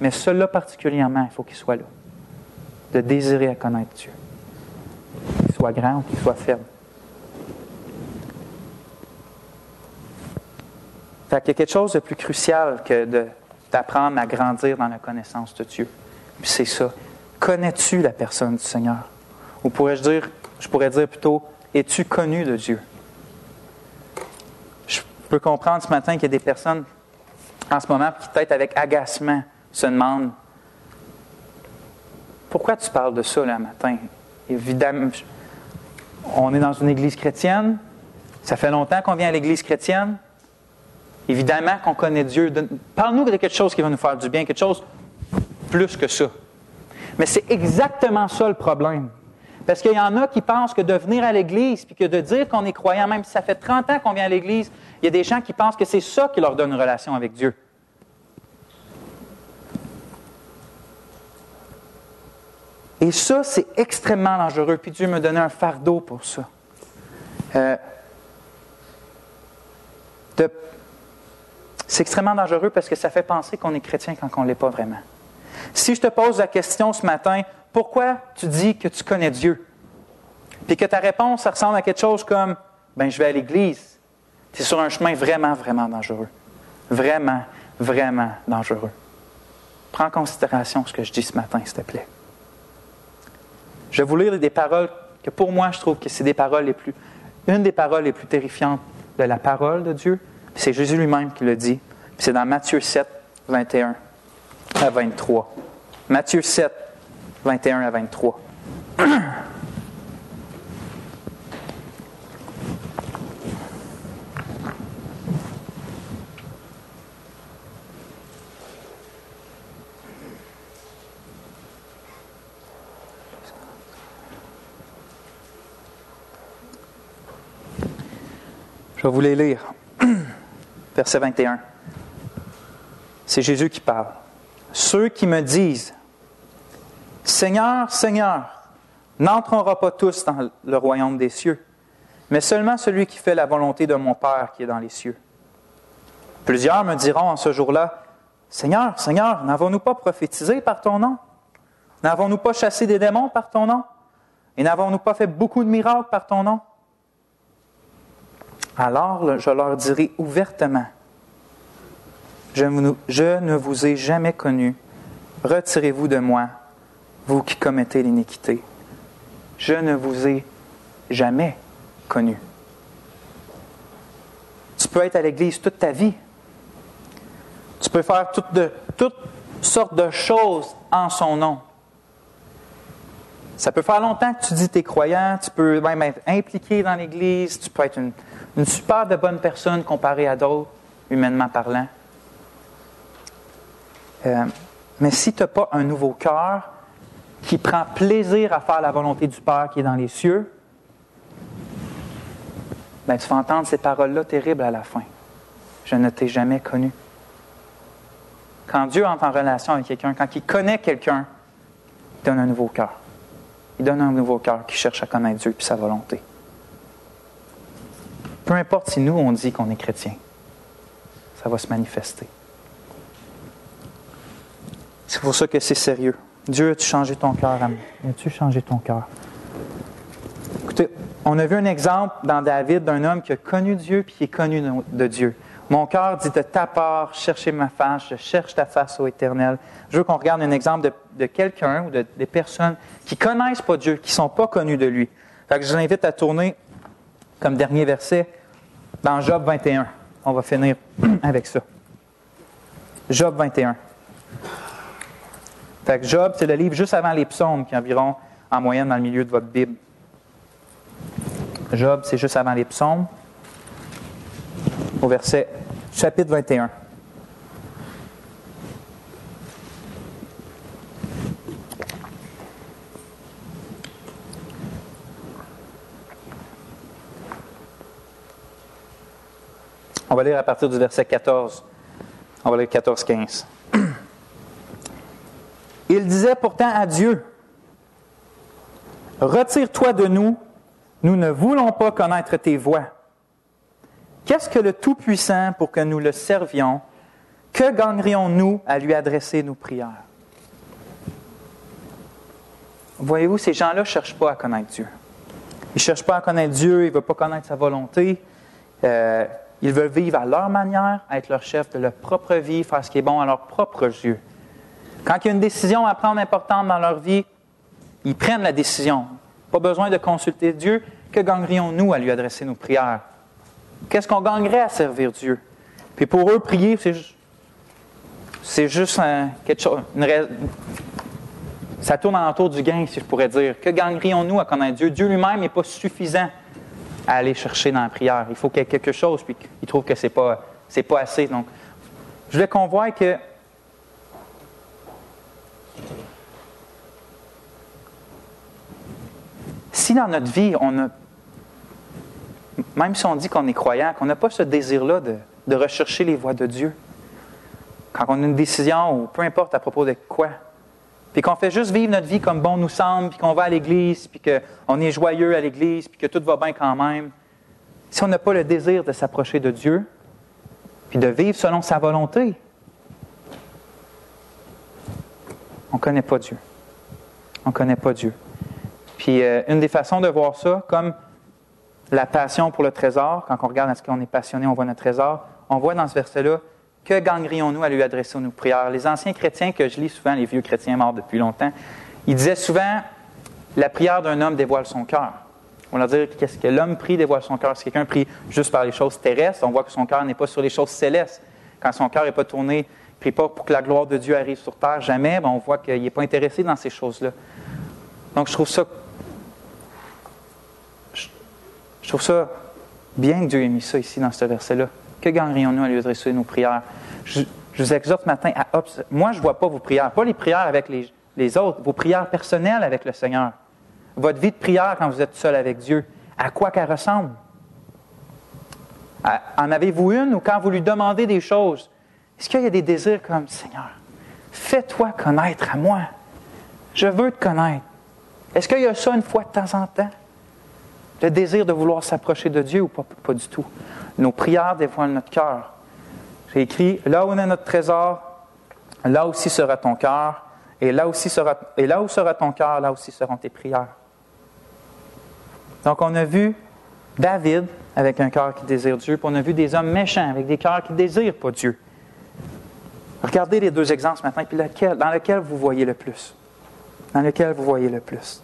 Mais celui-là particulièrement, il faut qu'il soit là. De désirer à connaître Dieu. Qu'il soit grand ou qu'il soit faible. Fait qu'il y a quelque chose de plus crucial que d'apprendre à grandir dans la connaissance de Dieu. Puis c'est ça. Connais-tu la personne du Seigneur? Ou je pourrais dire plutôt, es-tu connu de Dieu? Je peux comprendre ce matin qu'il y a des personnes en ce moment qui, peut-être avec agacement, se demandent pourquoi tu parles de ça le matin? Évidemment, on est dans une église chrétienne. Ça fait longtemps qu'on vient à l'église chrétienne. Évidemment qu'on connaît Dieu. Parle-nous de quelque chose qui va nous faire du bien, quelque chose plus que ça. Mais c'est exactement ça le problème. Parce qu'il y en a qui pensent que de venir à l'église, puis que de dire qu'on est croyant, même si ça fait 30 ans qu'on vient à l'église, il y a des gens qui pensent que c'est ça qui leur donne une relation avec Dieu. Et ça, c'est extrêmement dangereux. Puis Dieu me donnait un fardeau pour ça. C'est extrêmement dangereux parce que ça fait penser qu'on est chrétien quand on ne l'est pas vraiment. Si je te pose la question ce matin, pourquoi tu dis que tu connais Dieu? Puis que ta réponse, ça ressemble à quelque chose comme, je vais à l'église. Tu es sur un chemin vraiment, vraiment dangereux. Vraiment, vraiment dangereux. Prends en considération ce que je dis ce matin, s'il te plaît. Je vais vous lire des paroles que pour moi, je trouve que c'est une des paroles les plus terrifiantes de la parole de Dieu. Puis c'est Jésus lui-même qui le dit. Puis c'est dans Matthieu 7, 21 à 23. Matthieu 7, 21 à 23. Je vais vous les lire. Verset 21. C'est Jésus qui parle. Ceux qui me disent « Seigneur, Seigneur » n'entrera pas tous dans le royaume des cieux, mais seulement celui qui fait la volonté de mon Père qui est dans les cieux. Plusieurs me diront en ce jour-là « Seigneur, Seigneur, n'avons-nous pas prophétisé par ton nom? N'avons-nous pas chassé des démons par ton nom? Et n'avons-nous pas fait beaucoup de miracles par ton nom? » Alors je leur dirai ouvertement, je ne vous ai jamais connu. Retirez-vous de moi, vous qui commettez l'iniquité. Je ne vous ai jamais connu. Tu peux être à l'Église toute ta vie. Tu peux faire toutes sortes de choses en son nom. Ça peut faire longtemps que tu dis que tu es croyant, tu peux même être impliqué dans l'Église, tu peux être une super de bonne personne comparée à d'autres, humainement parlant. Mais si tu n'as pas un nouveau cœur qui prend plaisir à faire la volonté du Père qui est dans les cieux, tu vas entendre ces paroles-là terribles à la fin. Je ne t'ai jamais connu. Quand Dieu entre en relation avec quelqu'un, quand il connaît quelqu'un, il donne un nouveau cœur. Il donne un nouveau cœur qui cherche à connaître Dieu et sa volonté. Peu importe si nous, on dit qu'on est chrétien. ça va se manifester. C'est pour ça que c'est sérieux. Dieu, as-tu changé ton cœur, ami? As-tu changé ton cœur? Écoutez, on a vu un exemple dans David d'un homme qui a connu Dieu puis qui est connu de Dieu. Mon cœur dit de ta part, chercher ma face, je cherche ta face, ô Éternel. Je veux qu'on regarde un exemple de quelqu'un ou des personnes qui ne connaissent pas Dieu, qui ne sont pas connues de lui. Fait que je vous invite à tourner comme dernier verset dans Job 21. On va finir avec ça. Job 21. Fait que Job, c'est le livre juste avant les psaumes, qui est environ en moyenne dans le milieu de votre Bible. Job, c'est juste avant les psaumes, au verset, chapitre 21. On va lire à partir du verset 14. On va lire 14-15. Il disait pourtant à Dieu, « Retire-toi de nous, nous ne voulons pas connaître tes voies. Qu'est-ce que le Tout-Puissant pour que nous le servions? Que gagnerions-nous à lui adresser nos prières? » Voyez-vous, ces gens-là ne cherchent pas à connaître Dieu. Ils ne cherchent pas à connaître Dieu, ils ne veulent pas connaître sa volonté. Ils veulent vivre à leur manière, être leur chef de leur propre vie, faire ce qui est bon à leurs propres yeux. Quand il y a une décision à prendre importante dans leur vie, ils prennent la décision. Pas besoin de consulter Dieu. Que gagnerions-nous à lui adresser nos prières? Qu'est-ce qu'on gagnerait à servir Dieu? Puis pour eux, prier, c'est juste quelque chose. Ça tourne alentour du gain, si je pourrais dire. Que gagnerions-nous à connaître Dieu? Dieu lui-même n'est pas suffisant à aller chercher dans la prière. Il faut qu'il y ait quelque chose, puis il trouve que c'est pas assez. Donc, je voulais qu'on voie que si dans notre vie, même si on dit qu'on est croyant, qu'on n'a pas ce désir-là de rechercher les voies de Dieu, quand on a une décision, ou peu importe à propos de quoi, puis qu'on fait juste vivre notre vie comme bon nous semble, puis qu'on va à l'Église, puis qu'on est joyeux à l'Église, puis que tout va bien quand même, si on n'a pas le désir de s'approcher de Dieu, puis de vivre selon sa volonté, on ne connaît pas Dieu. On ne connaît pas Dieu. Puis une des façons de voir ça, comme la passion pour le trésor, quand on regarde à ce qu'on est passionné, on voit notre trésor, on voit dans ce verset-là, que gagnerions-nous à lui adresser nos prières? Les anciens chrétiens, que je lis souvent, les vieux chrétiens morts depuis longtemps, ils disaient souvent, la prière d'un homme dévoile son cœur. On va dire, qu'est-ce que l'homme prie dévoile son cœur? Si quelqu'un prie juste par les choses terrestres, on voit que son cœur n'est pas sur les choses célestes. Quand son cœur n'est pas tourné, il ne prie pas pour que la gloire de Dieu arrive sur terre, jamais, on voit qu'il n'est pas intéressé dans ces choses-là. Donc, je trouve ça bien que Dieu ait mis ça ici dans ce verset-là. Que gagnerions-nous à lui adresser nos prières? Je vous exhorte ce matin à observer. Moi, je ne vois pas vos prières, pas les prières avec les autres, vos prières personnelles avec le Seigneur. Votre vie de prière quand vous êtes seul avec Dieu, à quoi qu'elle ressemble? En avez-vous une ou quand vous lui demandez des choses, est-ce qu'il y a des désirs comme, Seigneur, fais-toi connaître à moi. Je veux te connaître. Est-ce qu'il y a ça une fois de temps en temps? Le désir de vouloir s'approcher de Dieu ou pas du tout? Nos prières dévoilent notre cœur. J'ai écrit, là où est notre trésor, là aussi sera ton cœur, et là où sera ton cœur, là aussi seront tes prières. Donc on a vu David avec un cœur qui désire Dieu, puis on a vu des hommes méchants avec des cœurs qui ne désirent pas Dieu. Regardez les deux exemples ce matin, puis dans lequel vous voyez le plus. Dans lequel vous voyez le plus.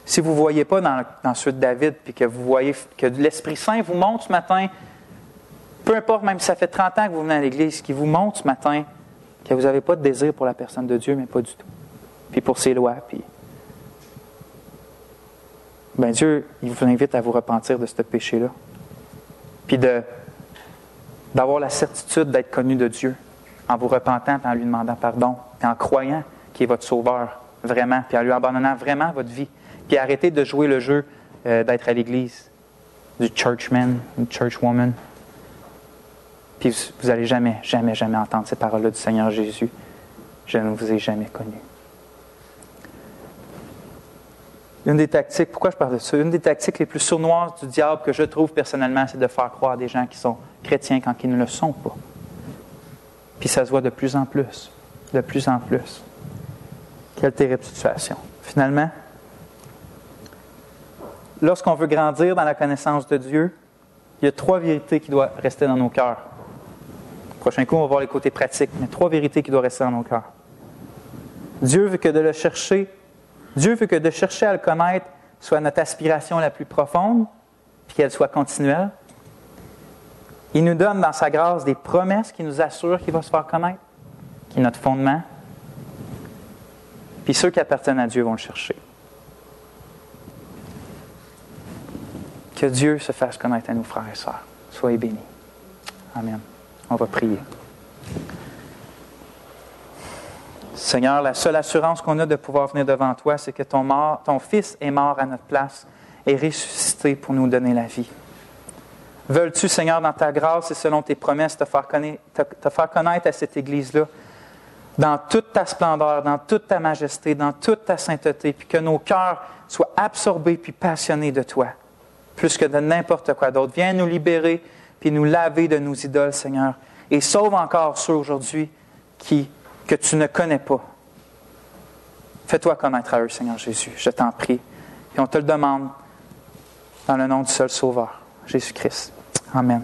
Si vous ne voyez pas dans ceux de David, puis que vous voyez que l'Esprit Saint vous montre ce matin, peu importe, même si ça fait 30 ans que vous venez à l'Église, qui vous montre ce matin que vous n'avez pas de désir pour la personne de Dieu, mais pas du tout. Puis pour ses lois, puis... Bien, Dieu, il vous invite à vous repentir de ce péché-là. Puis d'avoir la certitude d'être connu de Dieu, en vous repentant, puis en lui demandant pardon, puis en croyant qu'il est votre sauveur, vraiment, puis en lui abandonnant vraiment votre vie. Puis arrêtez de jouer le jeu d'être à l'Église, du churchman, du churchwoman. Puis vous n'allez jamais, jamais, jamais entendre ces paroles-là du Seigneur Jésus. Je ne vous ai jamais connu. Une des tactiques, pourquoi je parle de ça? Une des tactiques les plus sournoises du diable que je trouve personnellement, c'est de faire croire à des gens qui sont chrétiens quand ils ne le sont pas. Puis ça se voit de plus en plus. De plus en plus. Quelle terrible situation. Finalement, lorsqu'on veut grandir dans la connaissance de Dieu, il y a 3 vérités qui doivent rester dans nos cœurs. Le prochain coup, on va voir les côtés pratiques, mais 3 vérités qui doivent rester dans nos cœurs. Dieu veut que de chercher à le connaître soit notre aspiration la plus profonde, puis qu'elle soit continuelle. Il nous donne dans sa grâce des promesses qui nous assurent qu'il va se faire connaître, qui est notre fondement. Puis ceux qui appartiennent à Dieu vont le chercher. Que Dieu se fasse connaître à nos frères et sœurs. Soyez bénis. Amen. On va prier. Seigneur, la seule assurance qu'on a de pouvoir venir devant toi, c'est que ton Fils est mort à notre place et ressuscité pour nous donner la vie. Veux-tu, Seigneur, dans ta grâce et selon tes promesses, te faire connaître à cette Église-là, dans toute ta splendeur, dans toute ta majesté, dans toute ta sainteté, puis que nos cœurs soient absorbés puis passionnés de toi, plus que de n'importe quoi d'autre. Viens nous libérer puis nous laver de nos idoles, Seigneur, et sauve encore ceux aujourd'hui que tu ne connais pas. Fais-toi connaître à eux, Seigneur Jésus, je t'en prie. Et on te le demande dans le nom du seul Sauveur, Jésus-Christ. Amen.